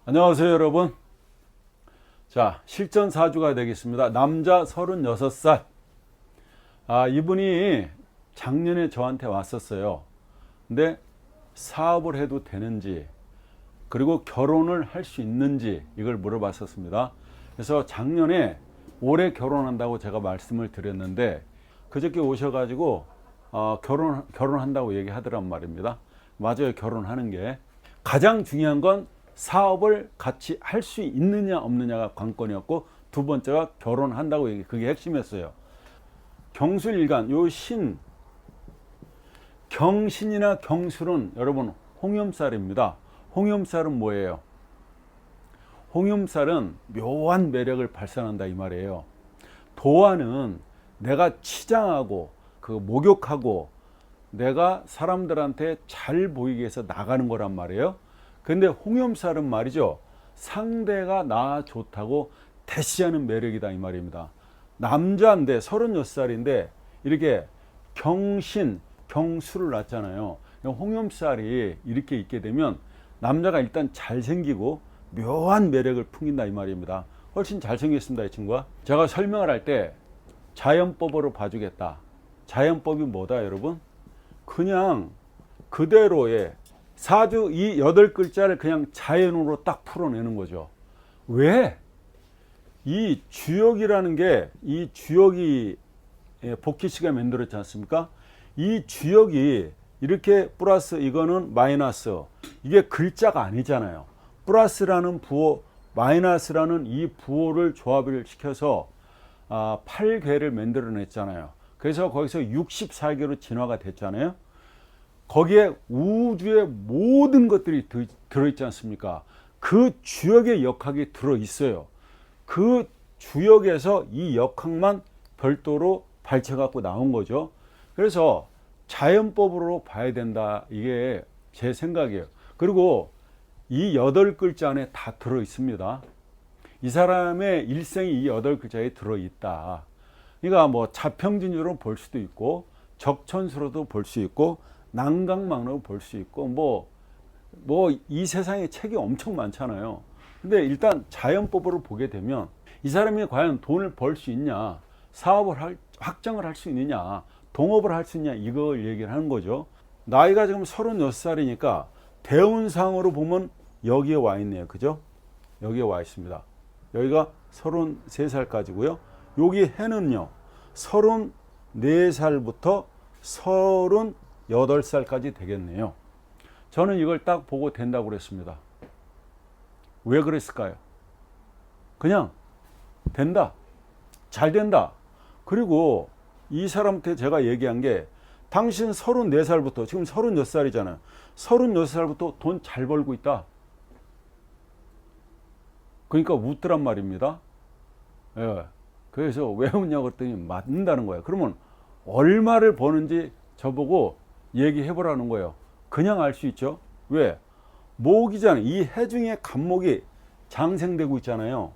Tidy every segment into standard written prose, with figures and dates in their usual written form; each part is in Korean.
안녕하세요 여러분. 자, 실전사주가 되겠습니다. 남자 36살. 이분이 작년에 저한테 왔었어요. 근데 사업을 해도 되는지, 그리고 결혼을 할 수 있는지 이걸 물어봤었습니다. 그래서 작년에 올해 결혼한다고 제가 말씀을 드렸는데, 그저께 오셔가지고 결혼한다고 얘기하더란 말입니다. 맞아요. 결혼하는 게 가장 중요한 건 사업을 같이 할 수 있느냐 없느냐가 관건이었고, 두 번째가 결혼한다고 얘기, 그게 핵심이었어요. 경술일간, 요 경신이나 경술은 여러분 홍염살입니다. 홍염살은 뭐예요? 홍염살은 묘한 매력을 발산한다 이 말이에요. 도화는 내가 치장하고 목욕하고 내가 사람들한테 잘 보이게 해서 나가는 거란 말이에요. 근데 홍염살은 말이죠, 상대가 나 좋다고 대시하는 매력이다 이 말입니다. 남자인데 36살인데 이렇게 경신, 경수를 낳잖아요. 홍염살이 이렇게 있게 되면 남자가 일단 잘생기고 묘한 매력을 풍긴다 이 말입니다. 훨씬 잘생겼습니다 이 친구가. 제가 설명을 할 때 자연법으로 봐주겠다. 자연법이 뭐다 여러분? 그냥 그대로의 사주 이 8글자를 그냥 자연으로 딱 풀어내는 거죠. 왜? 이 주역이라는 게, 이 주역이 복희 씨가 만들었지 않습니까? 이 주역이 이렇게 플러스, 이거는 마이너스, 이게 글자가 아니잖아요. 플러스라는 부호, 마이너스라는 이 부호를 조합을 시켜서 8괴를 만들어냈잖아요. 그래서 거기서 64개로 진화가 됐잖아요. 거기에 우주의 모든 것들이 들어있지 않습니까? 그 주역의 역학이 들어있어요. 그 주역에서 이 역학만 별도로 발췌갖고 나온 거죠. 그래서 자연법으로 봐야 된다. 이게 제 생각이에요. 그리고 이 8글자 안에 다 들어있습니다. 이 사람의 일생이 이 8글자에 들어있다. 그러니까 뭐 자평진유로 볼 수도 있고, 적천수로도 볼 수 있고, 난강망으로 볼 수 있고, 뭐 이 세상에 책이 엄청 많잖아요. 근데 일단 자연법으로 보게 되면 이 사람이 과연 돈을 벌 수 있냐, 사업을 확장을 할 수 있느냐, 동업을 할 수 있냐, 이걸 얘기를 하는 거죠. 나이가 지금 36살이니까 대운상으로 보면 여기에 와 있네요. 그죠? 여기에 와 있습니다. 여기가 33살까지고요. 여기 해는요, 34살부터 38살까지 되겠네요. 저는 이걸 딱 보고 된다고 그랬습니다. 왜 그랬을까요? 그냥 된다. 잘 된다. 그리고 이 사람한테 제가 얘기한 게, 당신 34살부터, 지금 36살이잖아요. 36살부터 돈 잘 벌고 있다. 그러니까 웃더란 말입니다. 예. 그래서 왜 웃냐고 그랬더니 맞는다는 거예요. 그러면 얼마를 버는지 저보고 얘기해 보라는 거예요. 그냥 알 수 있죠. 왜? 목이잖아요. 이 해중에 간목이 장생되고 있잖아요.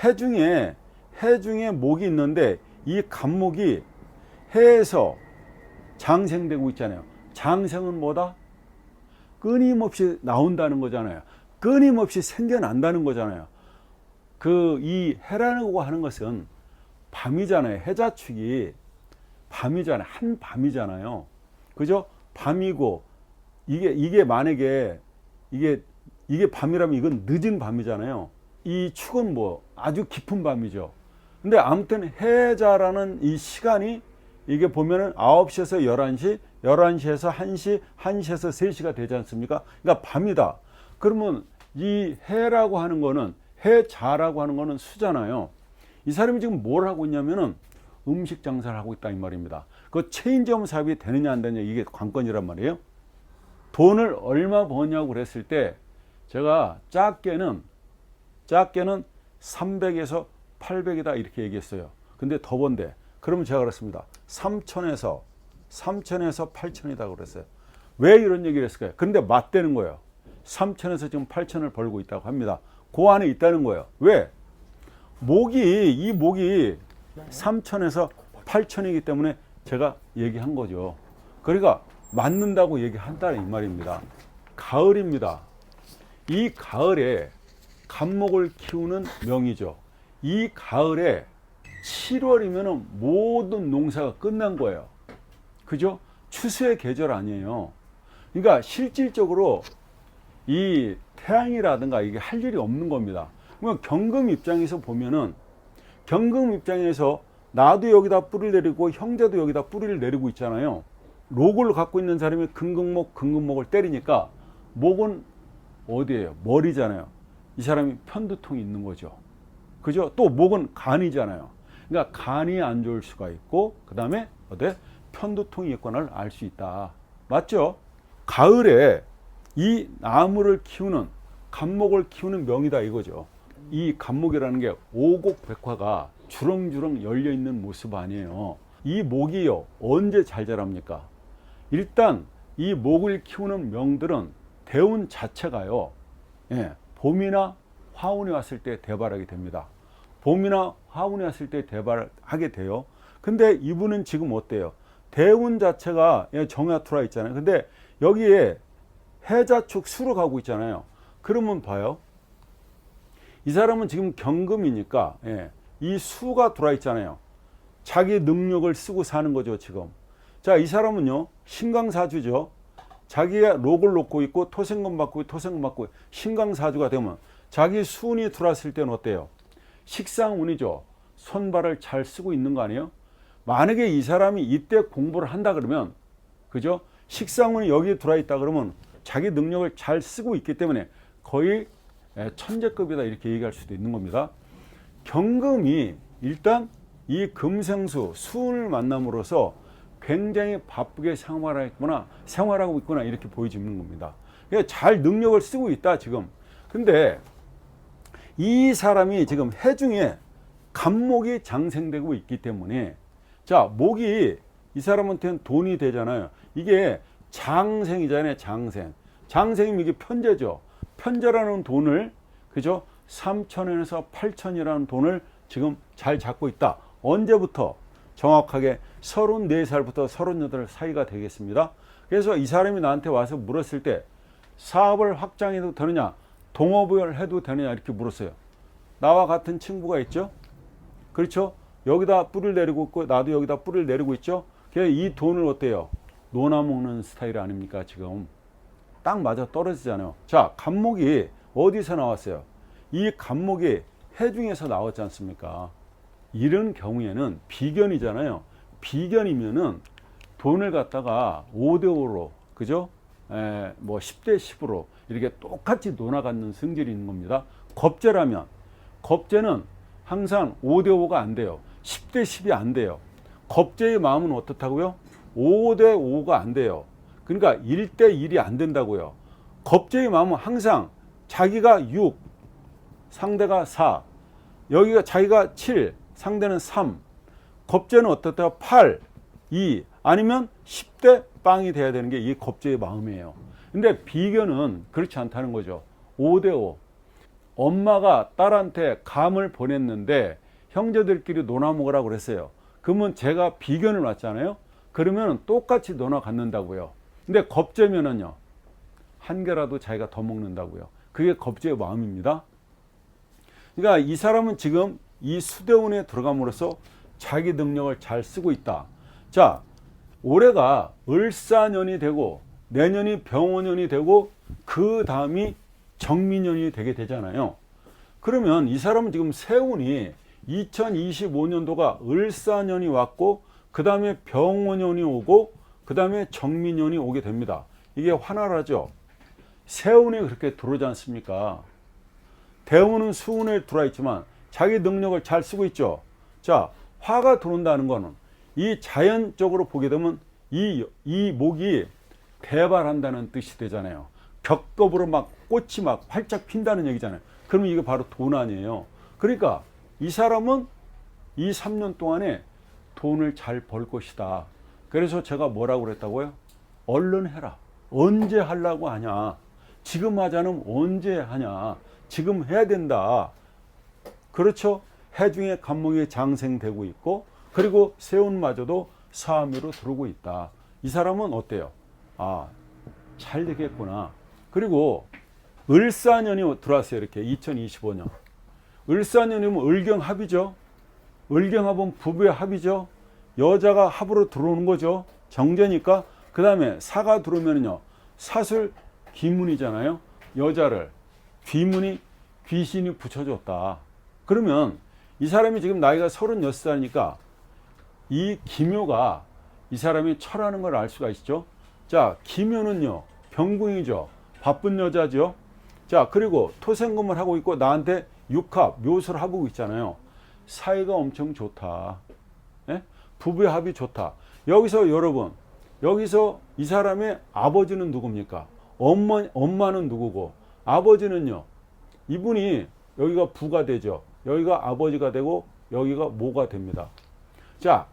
해중에 목이 있는데 이 간목이 해에서 장생되고 있잖아요. 장생은 뭐다? 끊임없이 나온다는 거잖아요. 끊임없이 생겨난다는 거잖아요. 이 해라는 거 하는 것은 밤이잖아요. 해자축이 밤이잖아요. 한 밤이잖아요. 그죠? 밤이고, 이게 만약에 이게 밤이라면 이건 늦은 밤이잖아요. 이 축은 뭐 아주 깊은 밤이죠. 근데 아무튼 해자라는 이 시간이, 이게 보면은 9시에서 11시, 11시에서 1시, 1시에서 3시가 되지 않습니까? 그러니까 밤이다. 그러면 이 해라고 하는 거는, 해자라고 하는 거는 수잖아요. 이 사람이 지금 뭘 하고 있냐면은 음식 장사를 하고 있다 이 말입니다. 그 체인점 사업이 되느냐 안 되느냐, 이게 관건이란 말이에요. 돈을 얼마 버냐고 그랬을 때 제가 작게는 300에서 800이다 이렇게 얘기했어요. 근데 더 번대. 그러면 제가 그랬습니다. 3천에서 8천이다 그랬어요. 왜 이런 얘기를 했을까요? 그런데 맞대는 거예요. 3천에서 지금 8천을 벌고 있다고 합니다. 그 안에 있다는 거예요. 왜? 이 목이 3천에서 8천이기 때문에 제가 얘기한 거죠. 그러니까 맞는다고 얘기한다 이 말입니다. 가을입니다. 이 가을에 갑목을 키우는 명이죠. 이 가을에 7월이면 모든 농사가 끝난 거예요. 그죠? 추수의 계절 아니에요. 그러니까 실질적으로 이 태양이라든가 이게 할 일이 없는 겁니다. 그러면 경금 입장에서 보면은, 경금 입장에서 나도 여기다 뿌리를 내리고 형제도 여기다 뿌리를 내리고 있잖아요. 록을 갖고 있는 사람이 금금목을 때리니까 목은 어디예요? 머리잖아요. 이 사람이 편두통이 있는 거죠. 그죠? 또 목은 간이잖아요. 그러니까 간이 안 좋을 수가 있고, 그 다음에 어때? 편두통이 있거나를 알 수 있다. 맞죠? 가을에 이 나무를 키우는, 갑목을 키우는 명이다 이거죠. 이 갑목이라는 게 오곡백화가 주렁주렁 열려있는 모습 아니에요. 이 목이요, 언제 잘 자랍니까? 일단 이 목을 키우는 명들은 대운 자체가요, 봄이나 화운이 왔을 때 대발하게 됩니다. 봄이나 화운이 왔을 때 대발하게 돼요. 근데 이분은 지금 어때요? 대운 자체가 정화 들어와 있잖아요. 근데 여기에 해자축 수로 가고 있잖아요. 그러면 봐요. 이 사람은 지금 경금이니까 이 수가 들어와 있잖아요. 자기 능력을 쓰고 사는 거죠, 지금. 자, 이 사람은요, 신강사주죠. 자기가 록을 놓고 있고 토생금 받고 신강사주가 되면 자기 수운이 들어왔을 때는 어때요? 식상운이죠. 손발을 잘 쓰고 있는 거 아니에요? 만약에 이 사람이 이때 공부를 한다 그러면, 그죠? 식상운이 여기에 들어와 있다 그러면 자기 능력을 잘 쓰고 있기 때문에 거의 천재급이다 이렇게 얘기할 수도 있는 겁니다. 경금이 일단 이 금생수 수운을 만남으로써 굉장히 바쁘게 생활하고 있구나 이렇게 보여지는 겁니다. 그러니까 잘 능력을 쓰고 있다 지금. 근데 이 사람이 지금 해중에 갑목이 장생되고 있기 때문에, 자, 목이 이 사람한테는 돈이 되잖아요. 이게 장생이잖아요. 장생이면 이게 편재죠. 편재라는 돈을, 그죠? 3천원에서 8천이라는 돈을 지금 잘 잡고 있다. 언제부터? 정확하게 34살부터 38 사이가 되겠습니다. 그래서 이 사람이 나한테 와서 물었을 때 사업을 확장해도 되느냐, 동업을 해도 되느냐 이렇게 물었어요. 나와 같은 친구가 있죠. 그렇죠? 여기다 뿌리를 내리고 있고 나도 여기다 뿌리를 내리고 있죠. 그래서 이 돈을 어때요? 논아먹는 스타일 아닙니까? 지금 딱 맞아 떨어지잖아요. 자, 갑목이 어디서 나왔어요? 이 갑목이 해중에서 나왔지 않습니까? 이런 경우에는 비견이잖아요. 비견이면은 돈을 갖다가 5대5로, 그죠? 뭐 10대 10으로 이렇게 똑같이 논아갖는 성질이 있는 겁니다. 겁재라면, 겁재는 항상 5대5가 안 돼요. 10대 10이 안 돼요. 겁재의 마음은 어떻다고요? 5대5가 안 돼요. 그러니까 1대 1이 안 된다고요. 겁재의 마음은 항상 자기가 6, 상대가 4, 여기가 자기가 7, 상대는 3, 겁재는 어떻다? 8, 2, 아니면 10대 빵이 돼야 되는 게 이 겁재의 마음이에요. 근데 비견은 그렇지 않다는 거죠. 5대5. 엄마가 딸한테 감을 보냈는데 형제들끼리 논아 먹으라고 그랬어요. 그러면 제가 비견을 놨잖아요. 그러면 똑같이 논아 갖는다고요. 근데 겁재면은요, 한 개라도 자기가 더 먹는다고요. 그게 겁재의 마음입니다. 그러니까 이 사람은 지금 이 수대운에 들어감으로써 자기 능력을 잘 쓰고 있다. 자, 올해가 을사년이 되고 내년이 병원년이 되고 그 다음이 정민년이 되게 되잖아요. 그러면 이 사람은 지금 세운이 2025년도가 을사년이 왔고 그 다음에 병원년이 오고 그 다음에 정민년이 오게 됩니다. 이게 환화라죠. 세운이 그렇게 들어오지 않습니까? 대운은 수운에 들어와 있지만 자기 능력을 잘 쓰고 있죠. 자, 화가 들어온다는 거는 이 자연적으로 보게 되면 이 목이 대발한다는 뜻이 되잖아요. 겹겹으로 막 꽃이 막 활짝 핀다는 얘기잖아요. 그러면 이게 바로 돈 아니에요. 그러니까 이 사람은 이 3년 동안에 돈을 잘 벌 것이다. 그래서 제가 뭐라고 그랬다고요? 얼른 해라. 언제 하려고 하냐. 지금 하자는 언제 하냐. 지금 해야 된다. 그렇죠? 해중에 갑목이 장생되고 있고 그리고 세운마저도 사암으로 들어오고 있다. 이 사람은 어때요? 아, 잘 되겠구나. 그리고 을사년이 들어왔어요. 이렇게 2025년. 을사년이면 을경합이죠. 을경합은 부부의 합이죠. 여자가 합으로 들어오는 거죠. 정제니까. 그 다음에 사가 들어오면요. 사술 기문이잖아요. 여자를 귀문이 귀신이 붙여줬다. 그러면 이 사람이 지금 나이가 36살이니까 이 기묘가 이 사람이 철하는 걸 알 수가 있죠. 자, 기묘는요. 병궁이죠. 바쁜 여자죠. 자, 그리고 토생금을 하고 있고 나한테 육합, 묘수를 하고 있잖아요. 사이가 엄청 좋다. 예? 부부의 합이 좋다. 여기서 여러분, 여기서 이 사람의 아버지는 누굽니까? 엄마는 누구고, 아버지는요. 이분이 여기가 부가 되죠. 여기가 아버지가 되고 여기가 모가 됩니다. 자,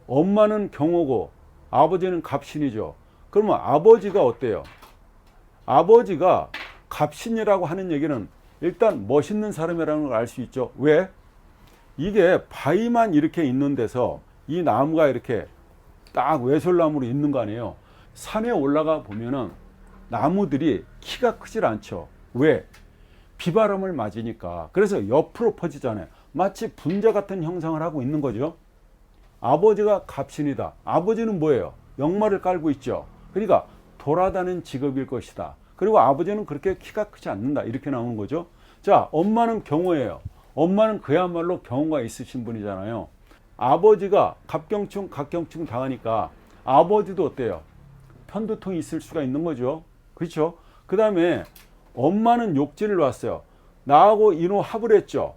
엄마는 경호고 아버지는 갑신이죠. 그러면 아버지가 어때요? 아버지가 갑신이라고 하는 얘기는 일단 멋있는 사람이라는 걸 알 수 있죠. 왜? 이게 바위만 이렇게 있는 데서 이 나무가 이렇게 딱 외솔나무로 있는 거 아니에요. 산에 올라가 보면은 나무들이 키가 크질 않죠. 왜? 비바람을 맞으니까. 그래서 옆으로 퍼지잖아요. 마치 분자 같은 형상을 하고 있는 거죠. 아버지가 갑신이다. 아버지는 뭐예요? 역마를 깔고 있죠. 그러니까 돌아다니는 직업일 것이다. 그리고 아버지는 그렇게 키가 크지 않는다. 이렇게 나오는 거죠. 자, 엄마는 경호예요. 엄마는 그야말로 경호가 있으신 분이잖아요. 아버지가 갑경충, 각경충 당하니까 아버지도 어때요? 편두통이 있을 수가 있는 거죠. 그렇죠? 그 다음에 엄마는 욕지를 놨어요. 나하고 인호 합을 했죠.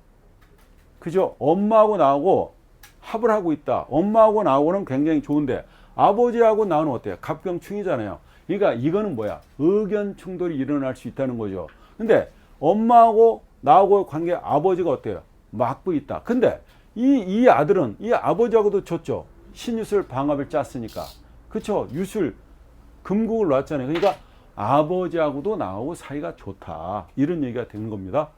그죠? 엄마하고 나하고 합을 하고 있다. 엄마하고 나하고는 굉장히 좋은데 아버지하고 나는 어때요? 갑경충이잖아요. 그러니까 이거는 뭐야? 의견 충돌이 일어날 수 있다는 거죠. 근데 엄마하고 나하고 관계 아버지가 어때요? 막고 있다. 근데 이 아들은 이 아버지하고도 좋죠. 신유술 방합을 짰으니까. 그쵸? 유술 금국을 놨잖아요. 그러니까 아버지하고도 나하고 사이가 좋다. 이런 얘기가 되는 겁니다.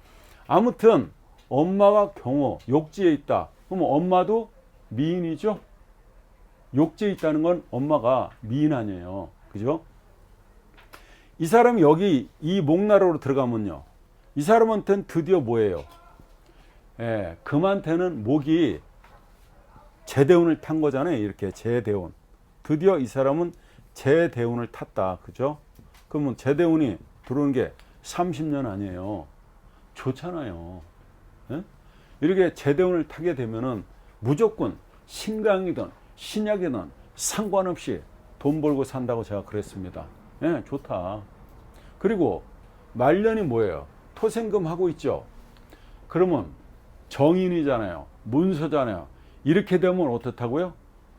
아무튼 엄마가 경호, 욕지에 있다. 그럼 엄마도 미인이죠? 욕지에 있다는 건 엄마가 미인 아니에요. 그죠? 이 사람이 여기 이 목나라로 들어가면요. 이 사람한테는 드디어 뭐예요? 예, 금한테는 목이 제대운을 탄 거잖아요. 이렇게 제대운. 드디어 이 사람은 제대운을 탔다. 그죠? 그러면 제대운이 들어오는 게 30년 아니에요. 좋잖아요. 예? 이렇게 제대운을 타게 되면은 무조건 신강이든 신약이든 상관없이 돈 벌고 산다고 제가 그랬습니다. 예, 좋다. 그리고 말년이 뭐예요? 토생금 하고 있죠. 그러면 정인이잖아요. 문서잖아요. 이렇게 되면 어떻다고요?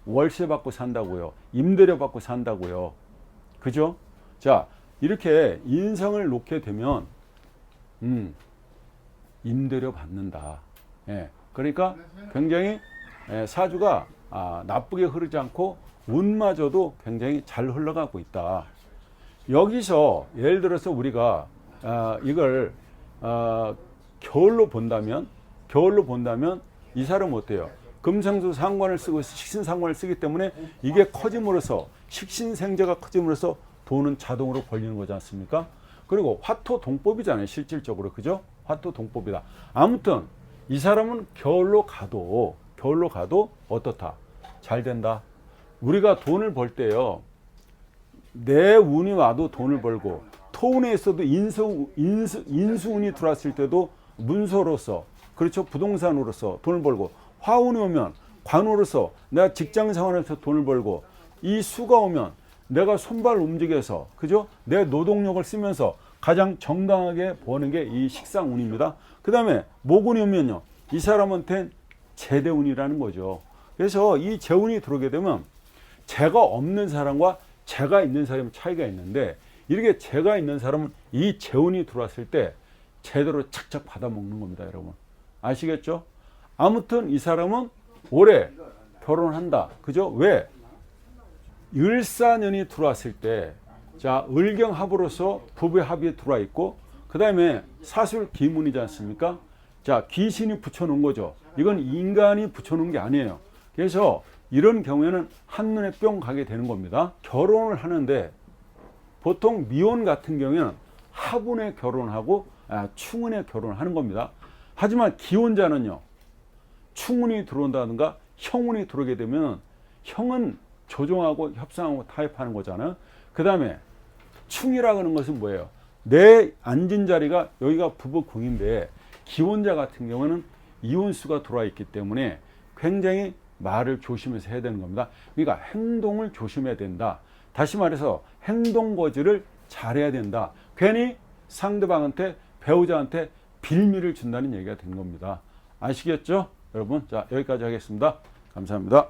월세 받고 산다고요. 임대료 받고 산다고요. 그죠? 자, 이렇게 인성을 놓게 되면 임대료 받는다. 예, 그러니까 굉장히 사주가 나쁘게 흐르지 않고 운마저도 굉장히 잘 흘러가고 있다. 여기서 예를 들어서 우리가 이걸 겨울로 본다면 이 사람은 어때요? 금생수 상관을 쓰고 식신상관을 쓰기 때문에 이게 커짐으로써 식신생재가 커짐으로써 돈은 자동으로 벌리는 거지 않습니까? 그리고 화토동법이잖아요. 실질적으로. 그죠? 화토동법이다. 아무튼 이 사람은 겨울로 가도 어떻다? 잘 된다. 우리가 돈을 벌 때요. 내 운이 와도 돈을 벌고 토운에 있어도 인수운이 들어왔을 때도 문서로서 그렇죠. 부동산으로서 돈을 벌고 화운이 오면 관으로서 내가 직장 생활에서 돈을 벌고 이 수가 오면 내가 손발 움직여서 그죠? 내 노동력을 쓰면서 가장 정당하게 버는 게 이 식상운입니다. 그 다음에 모군이 오면요. 이 사람한테는 제대운이라는 거죠. 그래서 이 재운이 들어오게 되면 재가 없는 사람과 재가 있는 사람의 차이가 있는데 이렇게 재가 있는 사람은 이 재운이 들어왔을 때 제대로 착착 받아먹는 겁니다. 여러분. 아시겠죠? 아무튼 이 사람은 올해 결혼한다. 그죠? 왜? 을사년이 들어왔을 때, 자, 을경합으로서 부부의 합이 들어와 있고, 그 다음에 사술 기문이지 않습니까? 자, 귀신이 붙여놓은 거죠. 이건 인간이 붙여놓은 게 아니에요. 그래서 이런 경우에는 한눈에 뿅 가게 되는 겁니다. 결혼을 하는데, 보통 미혼 같은 경우에는 하분의 결혼하고 충운의 결혼을 하는 겁니다. 하지만 기혼자는요, 충운이 들어온다든가 형운이 들어오게 되면 형은 조종하고 협상하고 타협하는 거잖아요. 그 다음에 충이라고 하는 것은 뭐예요? 내 앉은 자리가 여기가 부부궁인데 기혼자 같은 경우는 이혼수가 들어와 있기 때문에 굉장히 말을 조심해서 해야 되는 겁니다. 그러니까 행동을 조심해야 된다. 다시 말해서 행동 거지를 잘해야 된다. 괜히 상대방한테, 배우자한테 빌미를 준다는 얘기가 된 겁니다. 아시겠죠? 여러분, 자, 여기까지 하겠습니다. 감사합니다.